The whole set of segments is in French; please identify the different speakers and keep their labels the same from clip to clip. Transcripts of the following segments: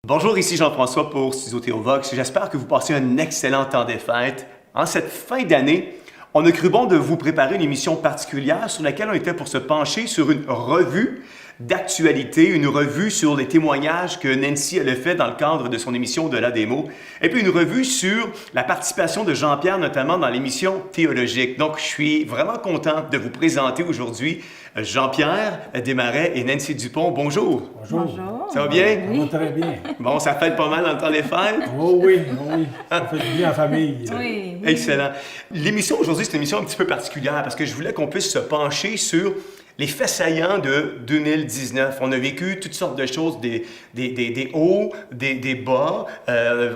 Speaker 1: Bonjour, ici Jean-François pour Studio Théovox. J'espère que vous passez un excellent temps des fêtes. En cette fin d'année, on a cru bon de vous préparer une émission particulière sur laquelle on était pour se pencher sur une revue d'actualité, une revue sur les témoignages que Nancy avait fait dans le cadre de son émission Au-delà des mots, et puis une revue sur la participation de Jean-Pierre, notamment dans l'émission théologique. Donc, je suis vraiment content de vous présenter aujourd'hui Jean-Pierre Desmarais et Nancy Dupont. Bonjour!
Speaker 2: Bonjour.
Speaker 3: Bonjour.
Speaker 1: Ça va bien?
Speaker 2: Ça va très bien.
Speaker 1: Bon, ça fait pas mal dans le temps des fêtes?
Speaker 2: Oh oui, oh oui. Ça fait du bien en famille.
Speaker 3: Oui.
Speaker 1: Excellent. L'émission aujourd'hui, c'est une émission un petit peu particulière parce que je voulais qu'on puisse se pencher sur les faits saillants de 2019. On a vécu toutes sortes de choses, des hauts, des bas,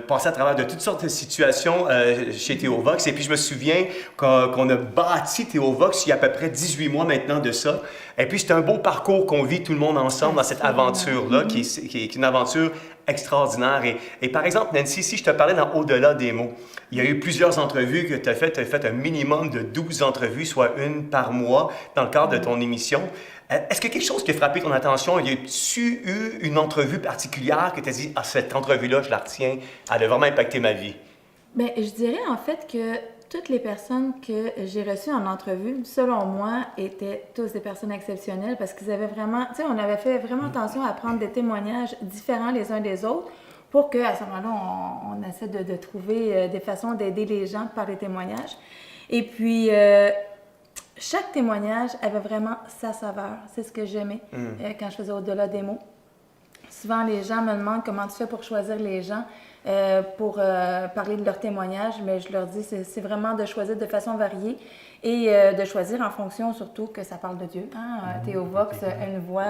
Speaker 1: passé à travers de toutes sortes de situations chez Théovox. Et puis je me souviens qu'on a bâti Théovox il y a à peu près 18 mois maintenant de ça. Et puis c'est un beau parcours qu'on vit tout le monde ensemble dans cette aventure-là, qui est une aventure extraordinaire. Et par exemple, Nancy, si je te parlais dans Au-delà des mots, il y a eu plusieurs entrevues que tu as faites. Tu as fait un minimum de 12 entrevues, soit une par mois, dans le cadre de ton émission. Est-ce que quelque chose qui a frappé ton attention, y a-tu eu une entrevue particulière que tu as dit, ah, cette entrevue-là, je la retiens, elle a vraiment impacté ma vie?
Speaker 3: Bien, je dirais en fait que toutes les personnes que j'ai reçues en entrevue, selon moi, étaient tous des personnes exceptionnelles parce qu'ils avaient vraiment, tu sais, on avait fait vraiment attention à prendre des témoignages différents les uns des autres pour qu'à ce moment-là, on essaie de trouver des façons d'aider les gens par les témoignages. Et puis, chaque témoignage avait vraiment sa saveur. C'est ce que j'aimais quand je faisais Au-delà des mots. Souvent, les gens me demandent comment tu fais pour choisir les gens pour parler de leur témoignage, mais je leur dis c'est vraiment de choisir de façon variée et de choisir en fonction surtout que ça parle de Dieu. Théovox, une voix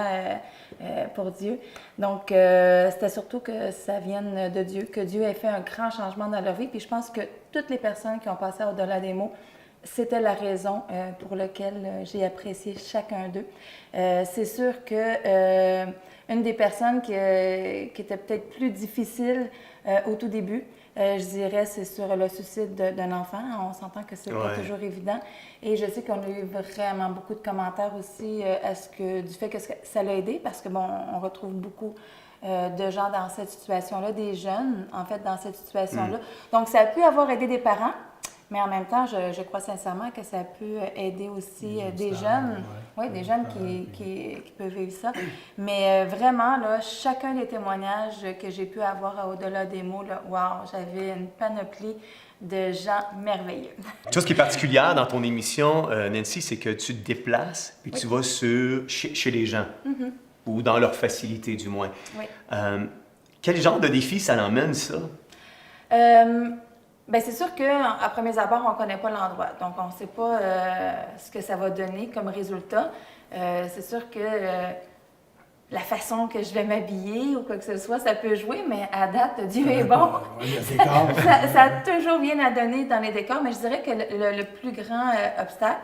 Speaker 3: pour Dieu. Donc, c'était surtout que ça vienne de Dieu, que Dieu ait fait un grand changement dans leur vie. Puis je pense que toutes les personnes qui ont passé Au-delà des mots, c'était la raison pour laquelle j'ai apprécié chacun d'eux. C'est sûr que une des personnes qui était peut-être plus difficile au tout début, je dirais, c'est sur le suicide d'un enfant. On s'entend que c'est pas toujours évident. Et je sais qu'on a eu vraiment beaucoup de commentaires aussi du fait que ça l'a aidé, parce que bon, on retrouve beaucoup de gens dans cette situation-là, des jeunes, en fait, dans cette situation-là. Donc, ça a pu avoir aidé des parents. Mais en même temps, je crois sincèrement que ça peut aider aussi des jeunes, des jeunes qui peuvent vivre ça. Mais vraiment, là, chacun des témoignages que j'ai pu avoir à Au-delà des mots, là, wow, j'avais une panoplie de gens merveilleux.
Speaker 1: Une chose qui est particulière dans ton émission, Nancy, c'est que tu te déplaces et tu vas chez les gens, ou dans leur facilité du moins.
Speaker 3: Oui.
Speaker 1: Quel genre de défi ça l'emmène, ça?
Speaker 3: Bien, c'est sûr qu'à premiers abords, on ne connaît pas l'endroit. Donc, on ne sait pas ce que ça va donner comme résultat. C'est sûr que la façon que je vais m'habiller ou quoi que ce soit, ça peut jouer, mais à date, Dieu est bon. Ça a toujours bien à donner dans les décors, mais je dirais que le plus grand obstacle,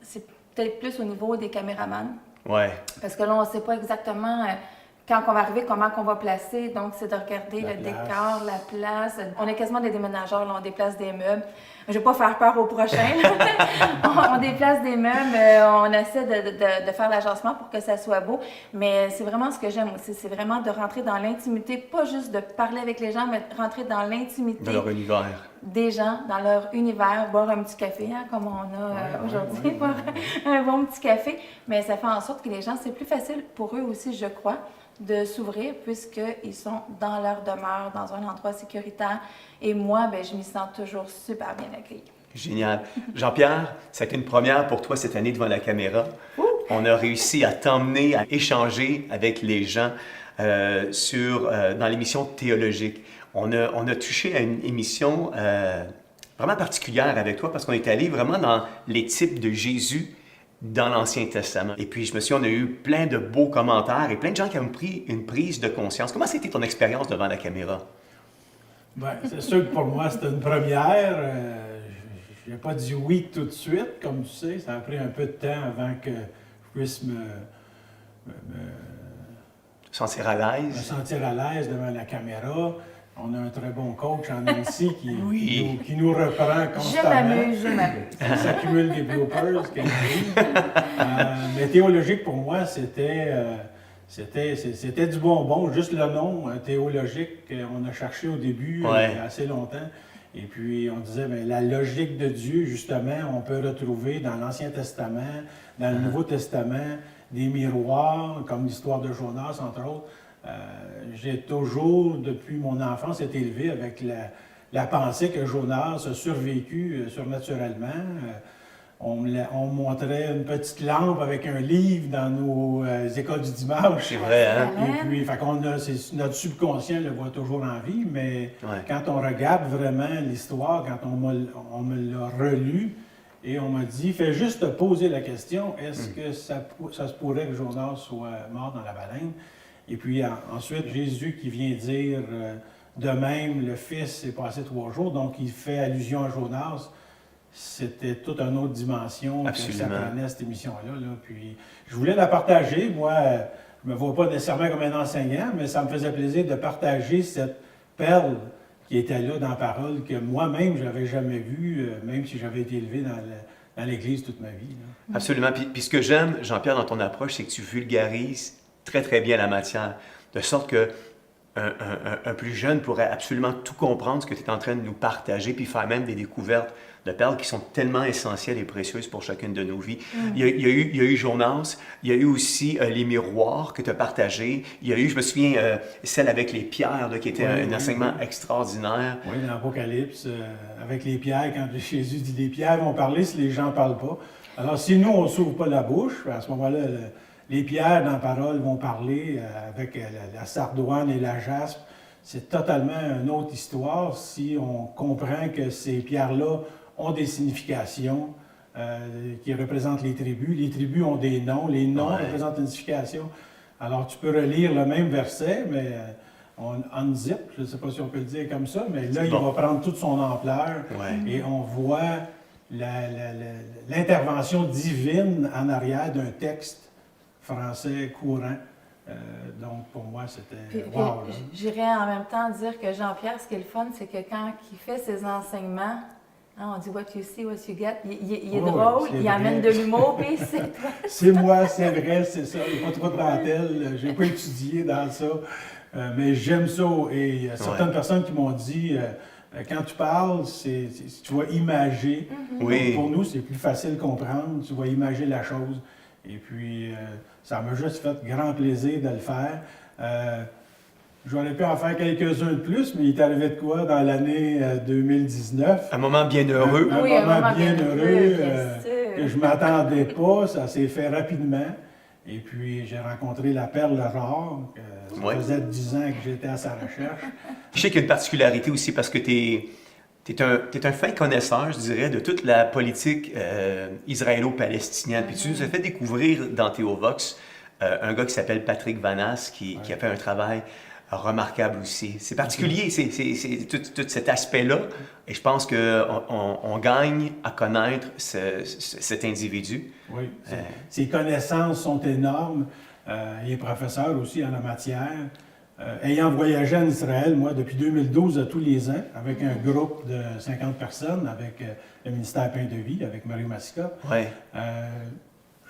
Speaker 3: c'est peut-être plus au niveau des caméramans.
Speaker 1: Ouais.
Speaker 3: Parce que là, on ne sait pas exactement quand on va arriver, comment qu'on va placer. Donc, c'est de regarder le décor, la place. On est quasiment des déménageurs, là, on déplace des meubles. Je ne vais pas faire peur aux prochains. On déplace des meubles, on essaie de faire l'agencement pour que ça soit beau. Mais c'est vraiment ce que j'aime aussi, c'est vraiment de rentrer dans l'intimité, pas juste de parler avec les gens, mais de rentrer dans l'intimité.
Speaker 1: De leur univers.
Speaker 3: Des gens, dans leur univers, boire un petit café, comme on a aujourd'hui, boire un bon petit café. Mais ça fait en sorte que les gens, c'est plus facile pour eux aussi, je crois, de s'ouvrir puisqu'ils sont dans leur demeure, dans un endroit sécuritaire. Et moi, ben, je m'y sens toujours super bien accueillie.
Speaker 1: Génial. Jean-Pierre, ça a été une première pour toi cette année devant la caméra. On a réussi à t'emmener, à échanger avec les gens dans l'émission théologique. On a touché à une émission vraiment particulière avec toi parce qu'on est allé vraiment dans les types de Jésus dans l'Ancien Testament. Et puis, je me suis dit, on a eu plein de beaux commentaires et plein de gens qui ont pris une prise de conscience. Comment c'était ton expérience devant la caméra?
Speaker 2: Bien, c'est sûr que pour moi, c'était une première. Je n'ai pas dit oui tout de suite, comme tu sais. Ça a pris un peu de temps avant que je puisse me
Speaker 1: Sentir à l'aise?
Speaker 2: me sentir à l'aise devant la caméra. On a un très bon coach en Nancy qui nous reprend constamment.
Speaker 3: Je m'amuse.
Speaker 2: Ça s'accumule des bloopers qu'elle dit. Mais théologique, pour moi, c'était C'était du bonbon, juste le nom théologique qu'on a cherché au début assez longtemps. Et puis on disait, bien, la logique de Dieu, justement, on peut retrouver dans l'Ancien Testament, dans le Nouveau Testament, des miroirs, comme l'histoire de Jonas, entre autres. J'ai toujours, depuis mon enfance, été élevé avec la pensée que Jonas a survécu surnaturellement. On montrait une petite lampe avec un livre dans nos écoles du dimanche.
Speaker 1: C'est vrai, hein?
Speaker 2: Et puis, notre subconscient le voit toujours en vie, mais quand on regarde vraiment l'histoire, quand on me l'a relu, et on m'a dit, fais juste te poser la question, est-ce que ça se pourrait que Jonas soit mort dans la baleine? Et puis ensuite, Jésus qui vient dire, de même, le Fils est passé 3 jours, donc il fait allusion à Jonas. C'était toute une autre dimension que ça prenait, cette émission-là. Là. Puis, je voulais la partager. Moi, je ne me vois pas nécessairement comme un enseignant, mais ça me faisait plaisir de partager cette perle qui était là dans la parole, que moi-même, je n'avais jamais vue, même si j'avais été élevé dans l'Église toute ma vie. Là.
Speaker 1: Absolument. Puis ce que j'aime, Jean-Pierre, dans ton approche, c'est que tu vulgarises très, très bien la matière, de sorte que un plus jeune pourrait absolument tout comprendre ce que tu es en train de nous partager, puis faire même des découvertes de perles qui sont tellement essentielles et précieuses pour chacune de nos vies. Il y a eu Jonas, il y a eu aussi les miroirs que tu as partagés. Il y a eu, je me souviens, celle avec les pierres, là, qui était un enseignement extraordinaire.
Speaker 2: Oui, dans l'Apocalypse, avec les pierres, quand Jésus dit les pierres vont parler si les gens ne parlent pas. Alors, si nous, on ne s'ouvre pas la bouche, à ce moment-là, les pierres dans la parole vont parler avec la sardoine et la jaspe. C'est totalement une autre histoire si on comprend que ces pierres-là ont des significations qui représentent les tribus. Les tribus ont des noms, les noms représentent une signification. Alors, tu peux relire le même verset, mais on unzip, je ne sais pas si on peut le dire comme ça, mais là, il va prendre toute son ampleur et on voit l'intervention divine en arrière d'un texte français courant. Donc, pour moi, c'était wow.
Speaker 3: J'irais en même temps dire que Jean-Pierre, ce qui est le fun, c'est que quand il fait ses enseignements, on dit « what you see, what you get », il est drôle, il amène de l'humour, puis c'est toi.
Speaker 2: C'est moi, c'est vrai, c'est ça. Il n'y a pas trop de dentelle, je n'ai pas étudié dans ça, mais j'aime ça. Et il y a certaines personnes qui m'ont dit quand tu parles, tu vas imager. Donc, pour nous, c'est plus facile de comprendre, tu vas imager la chose. Et puis, ça m'a juste fait grand plaisir de le faire. J'aurais pu en faire quelques-uns de plus, mais il est arrivé de quoi dans l'année 2019?
Speaker 1: Un moment bien heureux.
Speaker 2: Un moment bien heureux que je ne m'attendais pas. Ça s'est fait rapidement. Et puis, j'ai rencontré la perle rare. Ça faisait 10 ans que j'étais à sa recherche.
Speaker 1: Je sais qu'il y a une particularité aussi parce que tu es un fin connaisseur, je dirais, de toute la politique israélo-palestinienne. Puis tu nous as fait découvrir dans Théovox un gars qui s'appelle Patrick Vanas qui a fait un travail remarquable aussi. C'est particulier, c'est tout cet aspect-là. Et je pense qu'on gagne à connaître cet individu.
Speaker 2: Oui, ses connaissances sont énormes. Il est professeur aussi en la matière. Ayant voyagé en Israël, moi, depuis 2012 tous les ans, avec un groupe de 50 personnes, avec le ministère Pain de Vie, avec Mario Massica,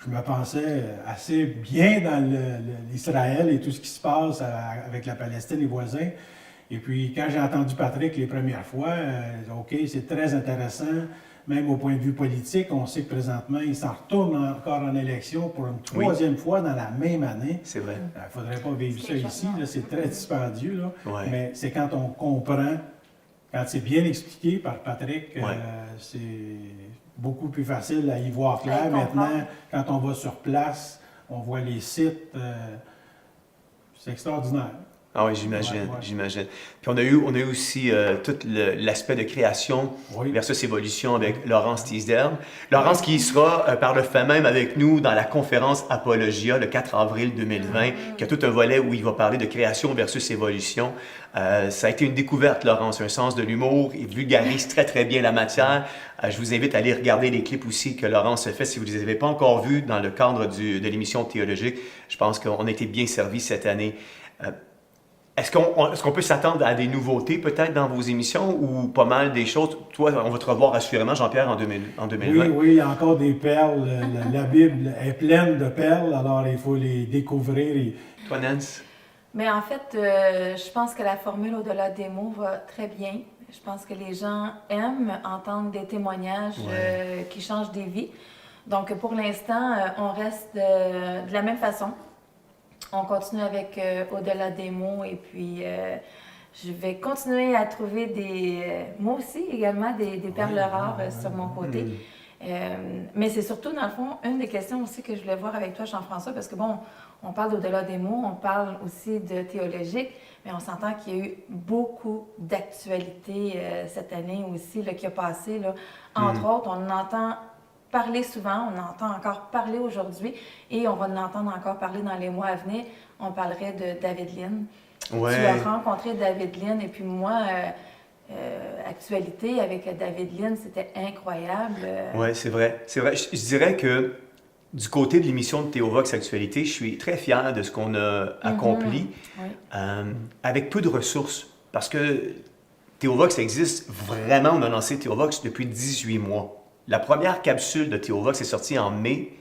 Speaker 2: je me pensais assez bien dans l'Israël et tout ce qui se passe avec la Palestine, les voisins. Et puis, quand j'ai entendu Patrick les premières fois, OK, c'est très intéressant, même au point de vue politique. On sait que présentement, il s'en retourne encore en élection pour une troisième fois dans la même année.
Speaker 1: C'est vrai.
Speaker 2: Il ne faudrait pas vivre ça ici, c'est très dispendieux. Là.
Speaker 1: Ouais.
Speaker 2: Mais c'est quand on comprend, quand c'est bien expliqué par Patrick, c'est beaucoup plus facile à y voir clair. Maintenant, quand on va sur place, on voit les sites. C'est extraordinaire.
Speaker 1: Ah oui, j'imagine. Puis on a eu aussi tout l'aspect de création versus évolution avec Laurence Teasdale. Laurence qui sera par le fait même avec nous dans la conférence Apologia le 4 avril 2020, qui a tout un volet où il va parler de création versus évolution. Ça a été une découverte, Laurence, un sens de l'humour. Il vulgarise très, très bien la matière. Je vous invite à aller regarder les clips aussi que Laurence a fait si vous ne les avez pas encore vus dans le cadre de l'émission théologique. Je pense qu'on a été bien servis cette année. est-ce qu'on peut s'attendre à des nouveautés peut-être dans vos émissions ou pas mal des choses? Toi, on va te revoir assurément, Jean-Pierre, en 2020.
Speaker 2: Oui, il y a encore des perles. La Bible est pleine de perles, alors il faut les découvrir.
Speaker 1: Toi, Nance?
Speaker 3: Mais en fait, je pense que la formule au-delà des mots va très bien. Je pense que les gens aiment entendre des témoignages qui changent des vies. Donc, pour l'instant, on reste de la même façon. On continue avec au-delà des mots et puis je vais continuer à trouver moi aussi également des perles rares sur mon côté. Mais c'est surtout, dans le fond, une des questions aussi que je voulais voir avec toi, Jean-François, parce que bon, on parle d'au-delà des mots, on parle aussi de théologique, mais on s'entend qu'il y a eu beaucoup d'actualités cette année aussi là, qui a passé. Là. Entre autres, on entend parler souvent, on entend encore parler aujourd'hui et on va en entendre encore parler dans les mois à venir. On parlerait de David Lynn.
Speaker 1: Ouais.
Speaker 3: Tu as rencontré David Lynn et puis moi, actualité avec David Lynn, c'était incroyable.
Speaker 1: Oui, c'est vrai. C'est vrai. Je dirais que du côté de l'émission de Théovox Actualité, je suis très fier de ce qu'on a accompli avec peu de ressources. Parce que Théovox existe vraiment, on a lancé Théovox depuis 18 mois. La première capsule de Théovox est sortie en mai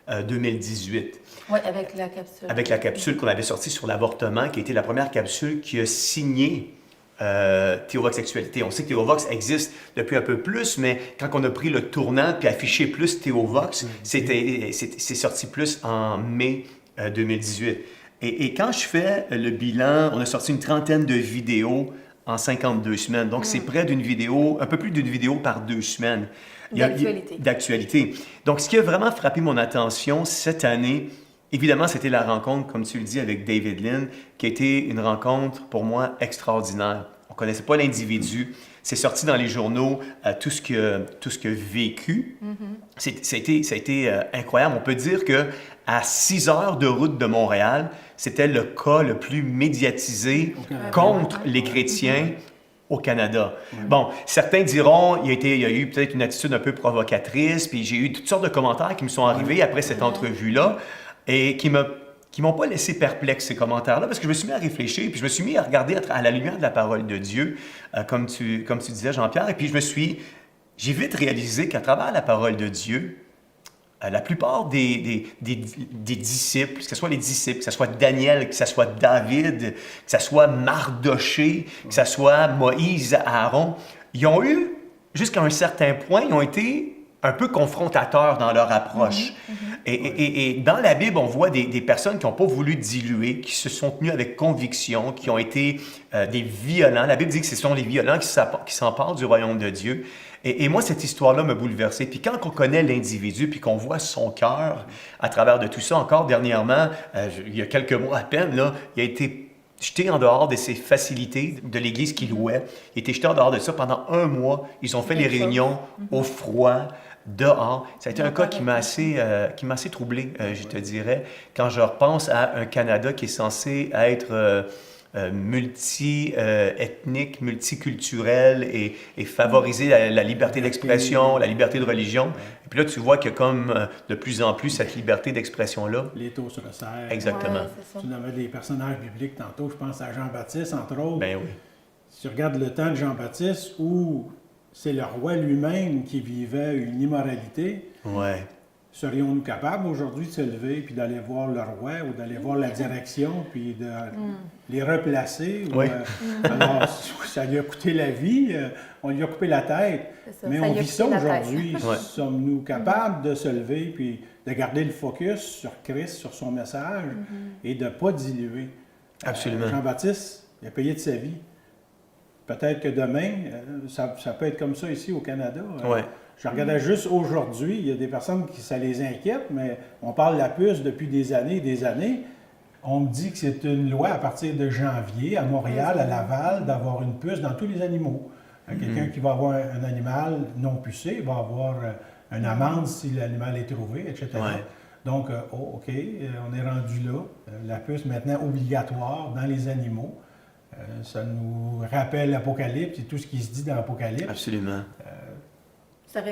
Speaker 1: 2018.
Speaker 3: Oui, avec la capsule.
Speaker 1: Avec la capsule qu'on avait sortie sur l'avortement, qui a été la première capsule qui a signé Théovox Actualité. On sait que Théovox existe depuis un peu plus, mais quand on a pris le tournant puis affiché plus Théovox, c'est sorti plus en mai 2018. Et quand je fais le bilan, on a sorti une trentaine de vidéos en 52 semaines. Donc, c'est près d'une vidéo, un peu plus d'une vidéo par 2 semaines. D'actualité. Donc, ce qui a vraiment frappé mon attention cette année, évidemment, c'était la rencontre, comme tu le dis, avec David Lynn, qui a été une rencontre, pour moi, extraordinaire. On ne connaissait pas l'individu. C'est sorti dans les journaux, tout ce qu'il a vécu. Ça a été incroyable. On peut dire qu'à 6 heures de route de Montréal, c'était le cas le plus médiatisé contre les chrétiens au Canada. Bon, certains diront il y a eu peut-être une attitude un peu provocatrice, puis j'ai eu toutes sortes de commentaires qui me sont arrivés après cette entrevue-là et qui m'ont pas laissé perplexe, ces commentaires-là, parce que je me suis mis à réfléchir, puis je me suis mis à regarder à la lumière de la parole de Dieu, comme tu disais, Jean-Pierre, et puis j'ai vite réalisé qu'à travers la parole de Dieu, la plupart des disciples, que ce soit les disciples, que ce soit Daniel, que ce soit David, que ce soit Mardoché, que ce soit Moïse, Aaron, ils ont eu, jusqu'à un certain point, ils ont été un peu confrontateurs dans leur approche. Et dans la Bible, on voit des personnes qui n'ont pas voulu diluer, qui se sont tenues avec conviction, qui ont été des violents. La Bible dit que ce sont les violents qui s'emparent du royaume de Dieu. Et moi, cette histoire-là m'a bouleversé. Puis quand on connaît l'individu, puis qu'on voit son cœur à travers de tout ça, encore dernièrement, il y a quelques mois à peine, là, il a été jeté en dehors de ses facilités de l'Église qu'il louait. Il a été jeté en dehors de ça pendant 1 mois. Ils ont fait les réunions au froid, dehors. Ça a été un cas qui m'a assez troublé, je te dirais, quand je repense à un Canada qui est censé être multi-ethnique, multiculturel et favoriser la liberté d'expression, la liberté de religion. Et puis là, tu vois qu'il y a comme de plus en plus cette liberté d'expression-là.
Speaker 2: Les taux se resserrent.
Speaker 1: Exactement.
Speaker 2: Tu nommais des personnages bibliques tantôt, je pense à Jean-Baptiste, entre autres.
Speaker 1: Ben oui.
Speaker 2: Si tu regardes le temps de Jean-Baptiste, où c'est le roi lui-même qui vivait une immoralité,
Speaker 1: Ouais.
Speaker 2: serions-nous capables aujourd'hui de se lever puis d'aller voir le roi ou d'aller voir la direction puis de les replacer?
Speaker 1: Oui.
Speaker 2: Alors, ça lui a coûté la vie, on lui a coupé la tête, mais on vit ça aujourd'hui. Sommes-nous capables de se lever puis de garder le focus sur Christ, sur son message et de ne pas diluer?
Speaker 1: Absolument.
Speaker 2: Jean-Baptiste, il a payé de sa vie. Peut-être que demain, ça peut être comme ça ici au Canada.
Speaker 1: Ouais.
Speaker 2: Je regardais juste aujourd'hui, il y a des personnes qui ça les inquiète, mais on parle de la puce depuis des années et des années. On me dit que c'est une loi à partir de janvier, à Montréal, à Laval, d'avoir une puce dans tous les animaux. Quelqu'un qui va avoir un animal non pucé va avoir une amende si l'animal est trouvé, etc.
Speaker 1: Ouais.
Speaker 2: Donc, OK, on est rendu là. La puce maintenant obligatoire dans les animaux. Ça nous rappelle l'Apocalypse et tout ce qui se dit dans l'Apocalypse.
Speaker 1: Absolument.
Speaker 3: C'est à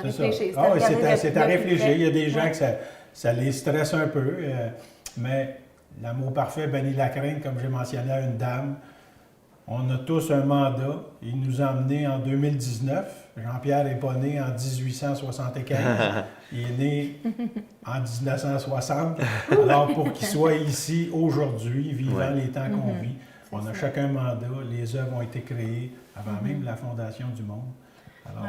Speaker 3: réfléchir.
Speaker 2: Ah oui, c'est à réfléchir. Il y a des gens que ça les stresse un peu, mais l'amour parfait, Benny Lacrène, comme j'ai mentionné à une dame. On a tous un mandat. Il nous a emmenés en 2019. Jean-Pierre n'est pas né en 1875. Il est né en 1960. Alors, pour qu'il soit ici aujourd'hui, vivant les temps qu'on vit, on a chacun un mandat. Les œuvres ont été créées avant même la fondation du monde. Alors,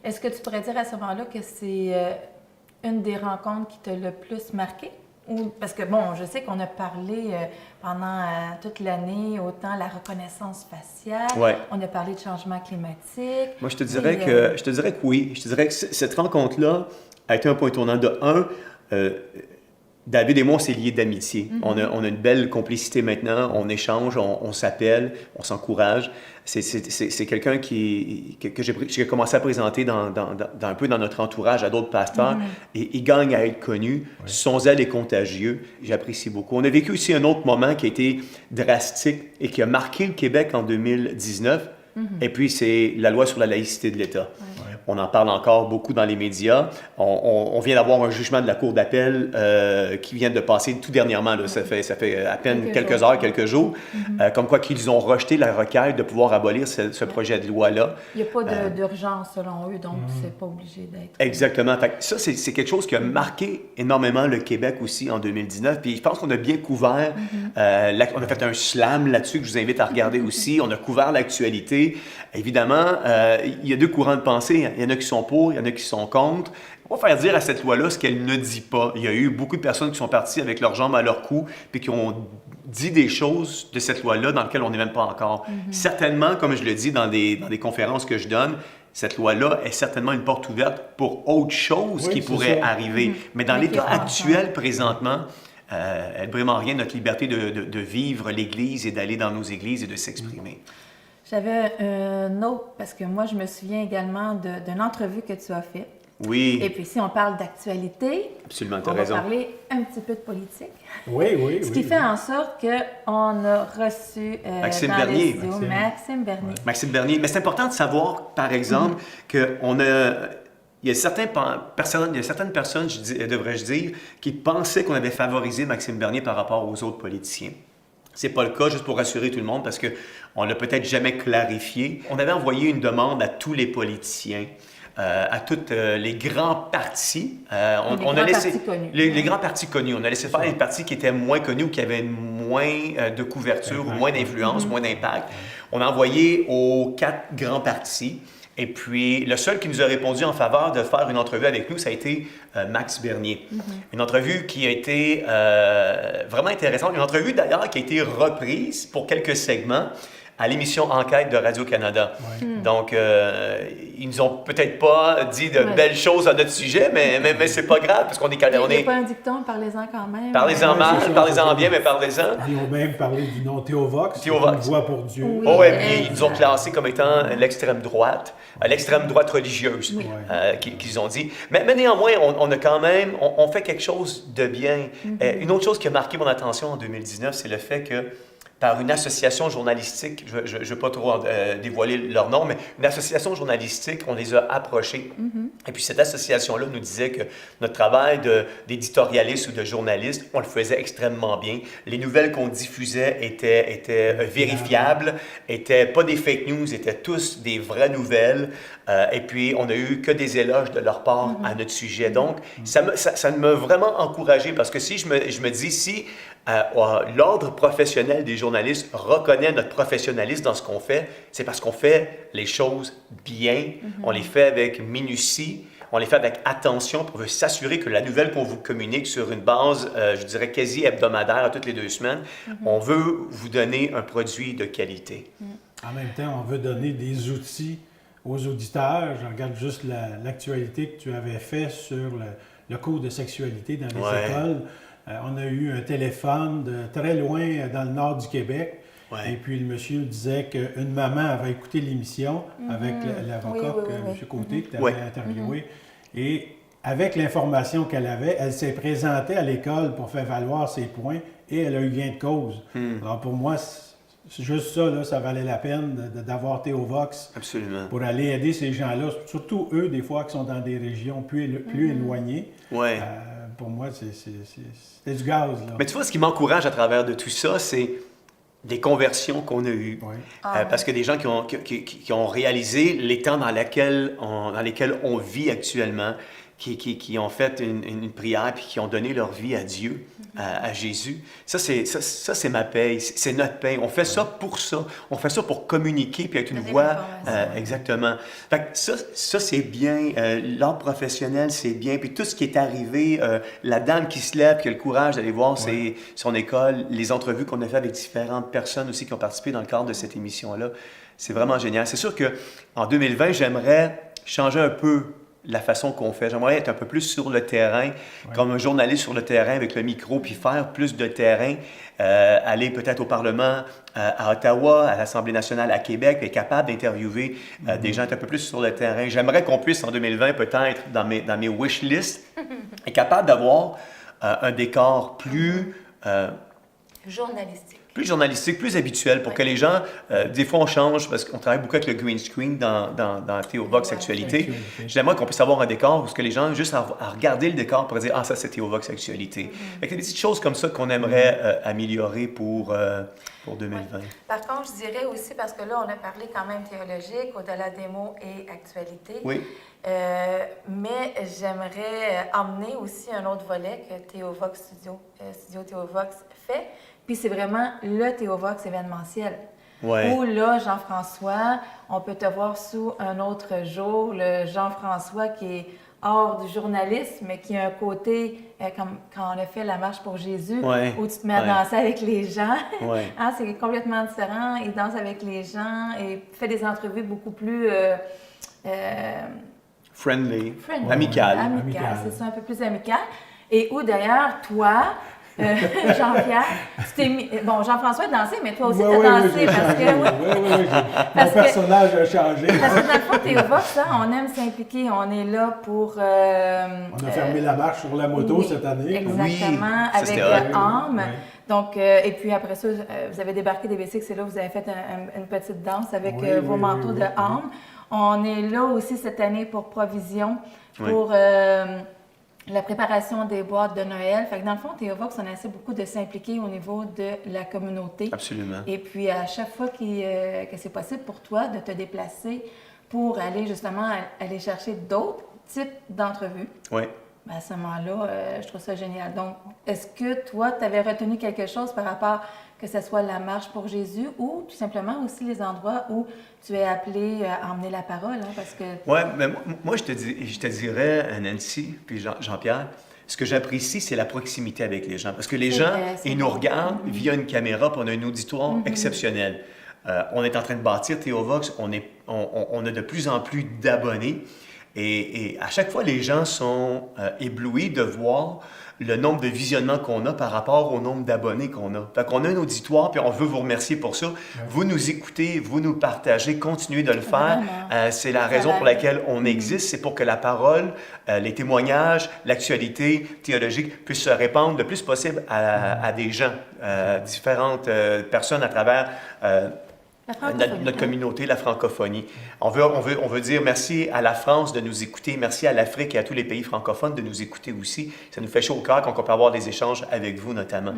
Speaker 3: est-ce que tu pourrais dire à ce moment-là que c'est une des rencontres qui t'a le plus marqué? Parce que, bon, je sais qu'on a parlé pendant toute l'année, autant la reconnaissance faciale, on a parlé de changement climatique.
Speaker 1: Moi, je te dirais que oui. Je te dirais que cette rencontre-là a été un point tournant de David et moi, on s'est liés d'amitié. On a une belle complicité maintenant. On échange, on s'appelle, on s'encourage. C'est quelqu'un que j'ai commencé à présenter un peu dans notre entourage à d'autres pasteurs. Et il gagne à être connu. Son zèle est contagieux. J'apprécie beaucoup. On a vécu aussi un autre moment qui a été drastique et qui a marqué le Québec en 2019. Et puis, c'est la loi sur la laïcité de l'État. On en parle encore beaucoup dans les médias. On vient d'avoir un jugement de la Cour d'appel qui vient de passer tout dernièrement. Là. Ça fait à peine quelques jours. Comme quoi qu'ils ont rejeté la requête de pouvoir abolir ce projet de loi-là.
Speaker 3: Il n'y a pas d'urgence selon eux, donc c'est pas obligé d'être...
Speaker 1: Exactement. Fait que ça, c'est quelque chose qui a marqué énormément le Québec aussi en 2019. Puis je pense qu'on a bien couvert... on a fait un slam là-dessus que je vous invite à regarder aussi. On a couvert l'actualité. Évidemment, il y a deux courants de pensée. Il y en a qui sont pour, il y en a qui sont contre. On va faire dire à cette loi-là ce qu'elle ne dit pas. Il y a eu beaucoup de personnes qui sont parties avec leurs jambes à leur cou puis qui ont dit des choses de cette loi-là dans lesquelles on n'est même pas encore. Certainement, comme je le dis dans des conférences que je donne, cette loi-là est certainement une porte ouverte pour autre chose qui pourrait arriver. Mais dans l'état actuel, présentement, elle ne brime en rien notre liberté de vivre l'Église et d'aller dans nos églises et de s'exprimer.
Speaker 3: J'avais un autre, parce que moi, je me souviens également d'une entrevue que tu as faite.
Speaker 1: Oui.
Speaker 3: Et puis, si on parle d'actualité,
Speaker 1: absolument, tu as raison.
Speaker 3: On va parler un petit peu de politique.
Speaker 2: Oui.
Speaker 3: Ce qui fait en sorte qu'on a reçu
Speaker 1: Maxime Bernier.
Speaker 3: Maxime Bernier.
Speaker 1: Maxime Bernier. Mais c'est important de savoir, par exemple, qu'on a... Il y a certaines personnes, devrais-je dire, qui pensaient qu'on avait favorisé Maxime Bernier par rapport aux autres politiciens. C'est pas le cas, juste pour rassurer tout le monde, parce qu'on l'a peut-être jamais clarifié. On avait envoyé une demande à tous les politiciens, à tous les grands partis. Les grands partis connus. On a laissé faire les partis qui étaient moins connus ou qui avaient moins de couverture ou moins d'influence, moins d'impact. On a envoyé aux 4 grands partis. Et puis, le seul qui nous a répondu en faveur de faire une entrevue avec nous, ça a été Max Bernier. Une entrevue qui a été vraiment intéressante. Une entrevue, d'ailleurs, qui a été reprise pour quelques segments à l'émission Enquête de Radio-Canada. Donc, ils nous ont peut-être pas dit de belles choses à notre sujet, mais c'est pas grave, parce qu'on est...
Speaker 3: Il n'y a pas un dicton, parlez-en quand même.
Speaker 1: Parlez-en mal, parlez-en bien, mais parlez-en.
Speaker 2: Ils ont même parlé du nom Théovox, une voix pour Dieu.
Speaker 1: Puis ils nous ont classé comme étant l'extrême droite religieuse, qu'ils ont dit. Mais néanmoins, on a quand même, on fait quelque chose de bien. Une autre chose qui a marqué mon attention en 2019, c'est le fait que par une association journalistique, je ne veux pas trop dévoiler leur nom, mais une association journalistique, on les a approchés. Et puis cette association-là nous disait que notre travail d'éditorialiste ou de journaliste, on le faisait extrêmement bien. Les nouvelles qu'on diffusait étaient vérifiables, étaient pas des fake news, étaient tous des vraies nouvelles. Et puis on n'a eu que des éloges de leur part à notre sujet. Donc ça m'a vraiment encouragé, parce que si je me dis, si l'ordre professionnel des journalistes reconnaît notre professionnalisme dans ce qu'on fait, c'est parce qu'on fait les choses bien, on les fait avec minutie, on les fait avec attention pour s'assurer que la nouvelle qu'on vous communique sur une base, je dirais, quasi hebdomadaire à toutes les 2 semaines, on veut vous donner un produit de qualité.
Speaker 2: En même temps, on veut donner des outils aux auditeurs. Je regarde juste l'actualité que tu avais fait sur le cours de sexualité dans les écoles. On a eu un téléphone de très loin dans le nord du Québec. Et puis le monsieur disait qu'une maman avait écouté l'émission avec l'avocat, M. Côté, que tu avais interviewé. Et avec l'information qu'elle avait, elle s'est présentée à l'école pour faire valoir ses points et elle a eu gain de cause. Alors pour moi, c'est juste ça, là, ça valait la peine d'avoir Théovox.
Speaker 1: Absolument.
Speaker 2: Pour aller aider ces gens-là, surtout eux, des fois, qui sont dans des régions plus éloignées. pour moi, c'était du gaz. Là.
Speaker 1: Mais tu vois, ce qui m'encourage à travers de tout ça, c'est des conversions qu'on a eues.
Speaker 2: Oui.
Speaker 1: Parce que des gens qui ont réalisé les temps dans lesquels on vit actuellement, qui ont fait une prière puis qui ont donné leur vie à Dieu, à Jésus. Ça, c'est ma paye, c'est notre paye. On fait ça pour ça. On fait ça pour communiquer puis être une voix. Exactement. Fait que ça c'est bien. L'art professionnel, c'est bien. Puis tout ce qui est arrivé, la dame qui se lève, qui a le courage d'aller voir son école, les entrevues qu'on a fait avec différentes personnes aussi qui ont participé dans le cadre de cette émission-là, c'est vraiment génial. C'est sûr qu'en 2020, j'aimerais changer un peu la façon qu'on fait. J'aimerais être un peu plus sur le terrain, comme un journaliste sur le terrain avec le micro, puis faire plus de terrain, aller peut-être au Parlement à Ottawa, à l'Assemblée nationale à Québec, être capable d'interviewer des gens un peu plus sur le terrain. J'aimerais qu'on puisse, en 2020, peut-être, dans mes wish lists, être capable d'avoir un décor plus... journalistique, plus habituel, pour que les gens, des fois on change, parce qu'on travaille beaucoup avec le green screen dans Théo Vox Actualité. J'aimerais qu'on puisse avoir un décor où que les gens, juste à regarder le décor, pourraient dire « Ah, ça c'est Théo Vox Actualité ». Fait que des petites choses comme ça qu'on aimerait améliorer pour 2020.
Speaker 3: Par contre, je dirais aussi, parce que là, on a parlé quand même théologique, au-delà des mots et actualité.
Speaker 1: Oui.
Speaker 3: Mais j'aimerais emmener aussi un autre volet que Théo Vox Studio Théo Vox fait. Puis c'est vraiment le Théo Vox événementiel.
Speaker 1: Ouais.
Speaker 3: Où là, Jean-François, on peut te voir sous un autre jour, le Jean-François qui est hors du journalisme, mais qui a un côté, comme quand on a fait la marche pour Jésus, où tu te mets à danser avec les gens. Hein, c'est complètement différent. Il danse avec les gens et fait des entrevues beaucoup plus...
Speaker 1: friendly. Amical.
Speaker 3: C'est ça, un peu plus amical. Et où d'ailleurs, toi... Jean-Pierre, tu t'es mis... Bon, Jean-François dansé, mais toi aussi, tu as dansé parce que...
Speaker 2: Oui. Mon personnage a changé.
Speaker 3: Parce que dans le fond, Théo Vox, on aime s'impliquer. On est là pour...
Speaker 2: On a fermé la marche sur la moto cette année.
Speaker 3: Exactement, avec âme. Donc, et puis après ça, vous avez débarqué des bicycles, c'est là où vous avez fait une petite danse avec vos manteaux de âme. On est là aussi cette année pour Provision, pour... la préparation des boîtes de Noël. Fait que dans le fond, Théo Vox, on essaie beaucoup de s'impliquer au niveau de la communauté.
Speaker 1: Absolument.
Speaker 3: Et puis, à chaque fois que c'est possible pour toi de te déplacer pour aller justement aller chercher d'autres types d'entrevues, ben à ce moment-là, je trouve ça génial. Donc, est-ce que toi, tu avais retenu quelque chose par rapport que ce soit la marche pour Jésus ou tout simplement aussi les endroits où tu es appelé à emmener la parole, hein, parce que...
Speaker 1: Oui, mais moi, je te dirais, Nancy, puis Jean-Pierre, ce que j'apprécie, c'est la proximité avec les gens. Parce que les gens, ils nous regardent via une caméra, puis on a un auditoire exceptionnel. On est en train de bâtir Théo Vox, on a de plus en plus d'abonnés. Et à chaque fois, les gens sont éblouis de voir le nombre de visionnements qu'on a par rapport au nombre d'abonnés qu'on a. Fait qu'on a un auditoire, puis on veut vous remercier pour ça. Vous nous écoutez, vous nous partagez, continuez de le faire. C'est la raison pour laquelle on existe, c'est pour que la parole, les témoignages, l'actualité théologique puissent se répandre le plus possible à des gens, différentes personnes à travers... notre communauté, la francophonie. On veut dire merci à la France de nous écouter, merci à l'Afrique et à tous les pays francophones de nous écouter aussi. Ça nous fait chaud au cœur quand on peut avoir des échanges avec vous notamment.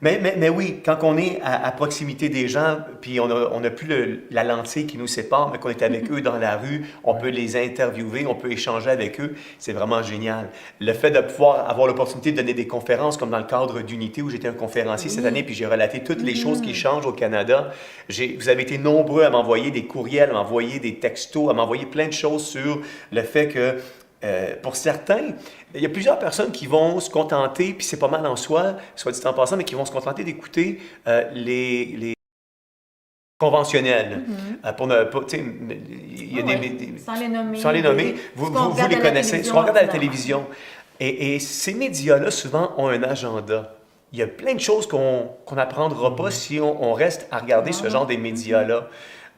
Speaker 1: Mais oui, quand on est à proximité des gens, puis on n'a plus la lentille qui nous sépare, mais qu'on est avec eux dans la rue, on peut les interviewer, on peut échanger avec eux, c'est vraiment génial. Le fait de pouvoir avoir l'opportunité de donner des conférences, comme dans le cadre d'Unité, où j'étais un conférencier cette année, puis j'ai relaté toutes les choses qui changent au Canada. Vous avez été nombreux à m'envoyer des courriels, à m'envoyer des textos, à m'envoyer plein de choses sur le fait que, pour certains, il y a plusieurs personnes qui vont se contenter, puis c'est pas mal en soi, soit dit en passant, mais qui vont se contenter d'écouter les conventionnels. Pour ne pas, tu sais, il y a sans les nommer, vous les connaissez, ce qu'on regarde à la télévision. Et ces médias-là, souvent, ont un agenda. Il y a plein de choses qu'on n'apprendra pas si on reste à regarder ce genre des médias-là.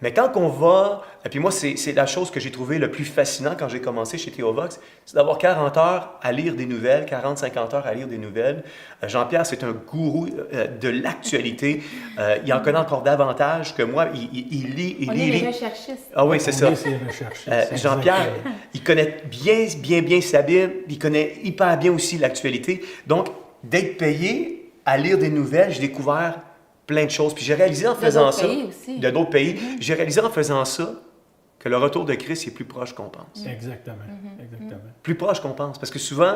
Speaker 1: Mais quand on va, et puis moi, c'est la chose que j'ai trouvé le plus fascinant quand j'ai commencé chez Théovox, c'est d'avoir 40 heures à lire des nouvelles, 40-50 heures à lire des nouvelles. Jean-Pierre, c'est un gourou de l'actualité. Il en connaît encore davantage que moi. Il lit,
Speaker 3: On est les recherchistes.
Speaker 1: Ah oui, c'est ça. Jean-Pierre, il connaît bien sa Bible, il connaît hyper bien aussi l'actualité. Donc, d'être payé à lire des nouvelles, j'ai découvert plein de choses. Puis j'ai réalisé en faisant ça, de d'autres pays, j'ai réalisé en faisant ça que le retour de Christ est plus proche qu'on pense.
Speaker 2: Exactement.
Speaker 1: Plus proche qu'on pense. Parce que souvent,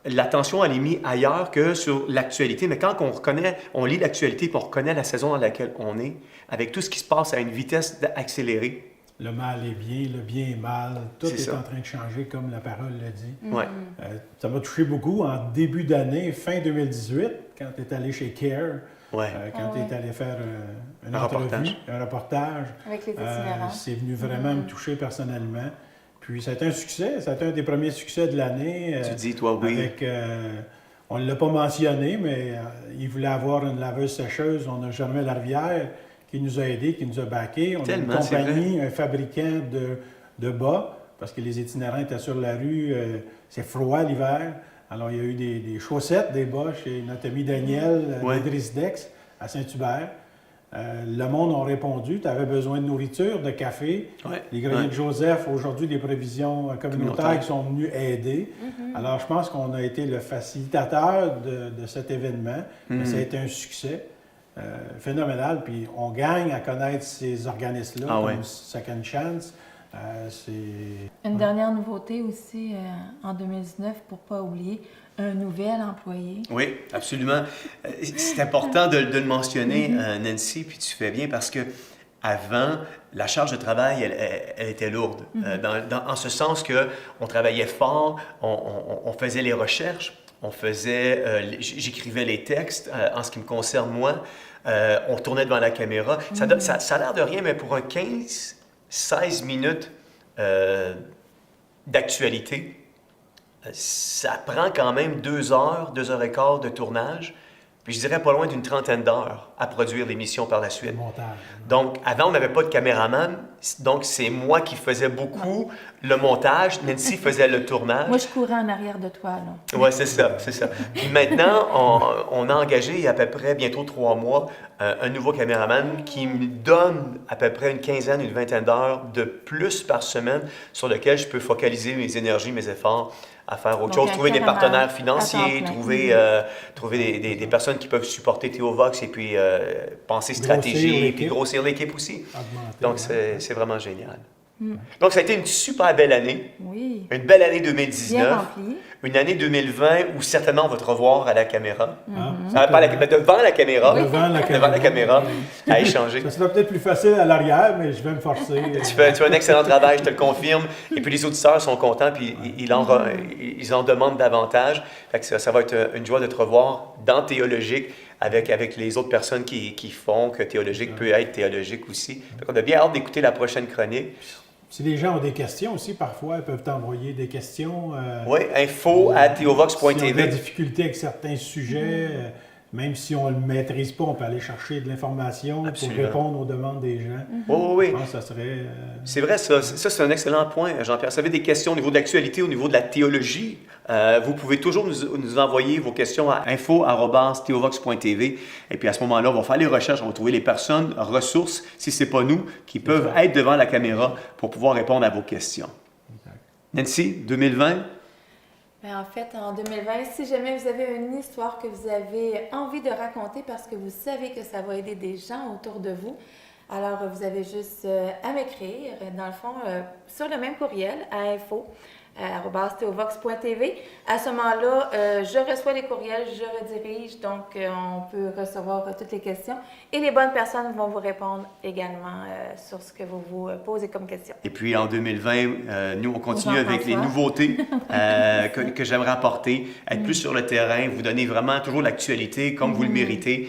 Speaker 1: l'attention, elle est mise ailleurs que sur l'actualité. Mais quand on lit l'actualité et on reconnaît la saison dans laquelle on est, avec tout ce qui se passe à une vitesse accélérée.
Speaker 2: Le mal est bien, le bien est mal. Tout est en train de changer, comme la parole le dit.
Speaker 1: Ouais.
Speaker 2: Ça m'a touché beaucoup en début d'année, fin 2018, quand tu es allé chez CARE.
Speaker 1: Ouais.
Speaker 2: Quand tu es allé faire
Speaker 1: un
Speaker 2: reportage.
Speaker 3: Avec les itinérants.
Speaker 2: C'est venu vraiment me toucher personnellement. Puis ça a été un succès. Ça a été un des premiers succès de l'année.
Speaker 1: Tu dis, toi, oui.
Speaker 2: On ne l'a pas mentionné, mais il voulait avoir une laveuse sécheuse. On a Germain Larivière qui nous a aidés, qui nous a backés. On a une compagnie, un fabricant de bas, parce que les itinérants étaient sur la rue. C'est froid l'hiver. Alors, il y a eu des chaussettes, des bas chez notre ami Daniel d'Idriss Dex à Saint-Hubert. Le monde a répondu. Tu avais besoin de nourriture, de café. Les greniers de Joseph, aujourd'hui, des provisions communautaires qui sont venus aider. Alors, je pense qu'on a été le facilitateur de cet événement. Mais ça a été un succès phénoménal. Puis, on gagne à connaître ces organismes-là, comme Second Chance.
Speaker 3: Une dernière nouveauté aussi en 2019, pour ne pas oublier, un nouvel employé.
Speaker 1: Oui, absolument. C'est important de le mentionner, Nancy, puis tu fais bien parce que avant, la charge de travail, elle était lourde. En ce sens qu'on travaillait fort, on faisait les recherches, j'écrivais les textes en ce qui me concerne moi, on tournait devant la caméra. Ça a l'air de rien, mais pour un 16 minutes d'actualité, ça prend quand même 2 heures, 2 heures et quart de tournage, puis je dirais pas loin d'une trentaine d'heures à produire l'émission par la suite. Donc, avant, on n'avait pas de caméraman, donc c'est moi qui faisais beaucoup le montage, Nancy faisait le tournage.
Speaker 3: Moi, je courais en arrière de toi, là.
Speaker 1: Oui, c'est ça. Puis maintenant, on a engagé il y a à peu près bientôt 3 mois un nouveau caméraman qui me donne à peu près une quinzaine, une vingtaine d'heures de plus par semaine sur lequel je peux focaliser mes énergies, mes efforts à faire autre chose, trouver des partenaires financiers, trouver des personnes qui peuvent supporter Théovox et puis penser stratégie et puis grossir l'équipe aussi. Donc, c'est vraiment génial. Donc, ça a été une super belle année.
Speaker 3: Oui.
Speaker 1: Une belle année 2019.
Speaker 3: Bien remplie.
Speaker 1: Une année 2020 où certainement on va te revoir à la caméra. Devant la caméra. Devant la caméra, à échanger.
Speaker 2: Ça sera peut-être plus facile à l'arrière, mais je vais me forcer.
Speaker 1: Tu fais un excellent travail, je te le confirme. Et puis les auditeurs sont contents, puis ils en demandent davantage. Fait que ça va être une joie de te revoir dans Théologique avec les autres personnes qui font que Théologique peut être théologique aussi. Fait qu'on a bien hâte d'écouter la prochaine chronique.
Speaker 2: Si les gens ont des questions aussi, parfois, ils peuvent t'envoyer des questions.
Speaker 1: Oui, info@theovox.tv.
Speaker 2: Si on a des difficultés avec certains sujets, même si on ne le maîtrise pas, on peut aller chercher de l'information pour répondre aux demandes des gens.
Speaker 1: Oui.
Speaker 2: Je pense que ça serait...
Speaker 1: C'est vrai, ça c'est un excellent point, Jean-Pierre. Si vous avez des questions au niveau de l'actualité, au niveau de la théologie, vous pouvez toujours nous envoyer vos questions à info@theovox.tv. Et puis à ce moment-là, on va faire les recherches, on va trouver les personnes, ressources, si ce n'est pas nous, qui peuvent être devant la caméra pour pouvoir répondre à vos questions. Exact. Nancy, 2020?
Speaker 3: En fait, en 2020, si jamais vous avez une histoire que vous avez envie de raconter parce que vous savez que ça va aider des gens autour de vous, alors vous avez juste à m'écrire, dans le fond, sur le même courriel, à info@theovox.tv. À ce moment-là, je reçois les courriels, je redirige, donc on peut recevoir toutes les questions et les bonnes personnes vont vous répondre également sur ce que vous vous posez comme question.
Speaker 1: Et puis en 2020, nous on continue avec les nouveautés que j'aimerais apporter, être plus sur le terrain, vous donner vraiment toujours l'actualité comme vous le méritez,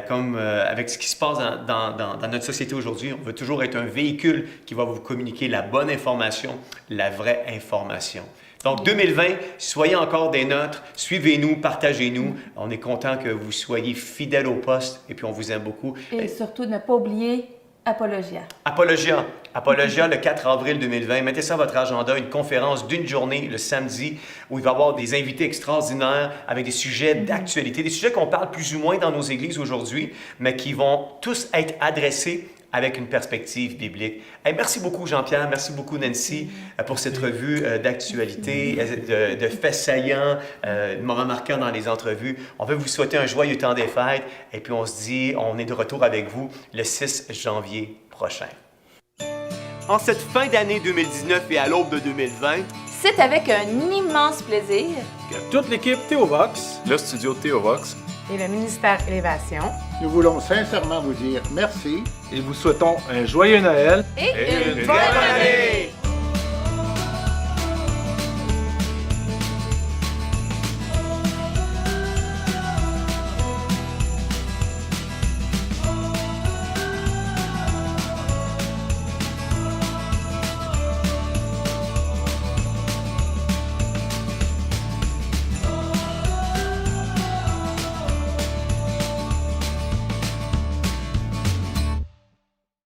Speaker 1: comme avec ce qui se passe dans notre société aujourd'hui. On veut toujours être un véhicule qui va vous communiquer la bonne information, la vraie information. Donc, 2020, soyez encore des nôtres, suivez-nous, partagez-nous. On est content que vous soyez fidèles au poste et puis on vous aime beaucoup.
Speaker 3: Et surtout, ne pas oublier Apologia.
Speaker 1: Apologia. Apologia, le 4 avril 2020. Mettez ça à votre agenda, une conférence d'une journée le samedi où il va y avoir des invités extraordinaires avec des sujets d'actualité, des sujets qu'on parle plus ou moins dans nos églises aujourd'hui, mais qui vont tous être adressés avec une perspective biblique. Hey, merci beaucoup Jean-Pierre, merci beaucoup Nancy pour cette revue d'actualité, de faits saillants, de moments marquants dans les entrevues. On veut vous souhaiter un joyeux temps des fêtes et puis on se dit, on est de retour avec vous le 6 janvier prochain. En cette fin d'année 2019 et à l'aube de 2020,
Speaker 3: C'est avec un immense plaisir
Speaker 4: que toute l'équipe Théovox,
Speaker 5: le studio Théovox
Speaker 6: et le ministère Élévation,
Speaker 7: nous voulons sincèrement vous dire merci
Speaker 4: et vous souhaitons un joyeux Noël
Speaker 3: et une
Speaker 1: bonne année!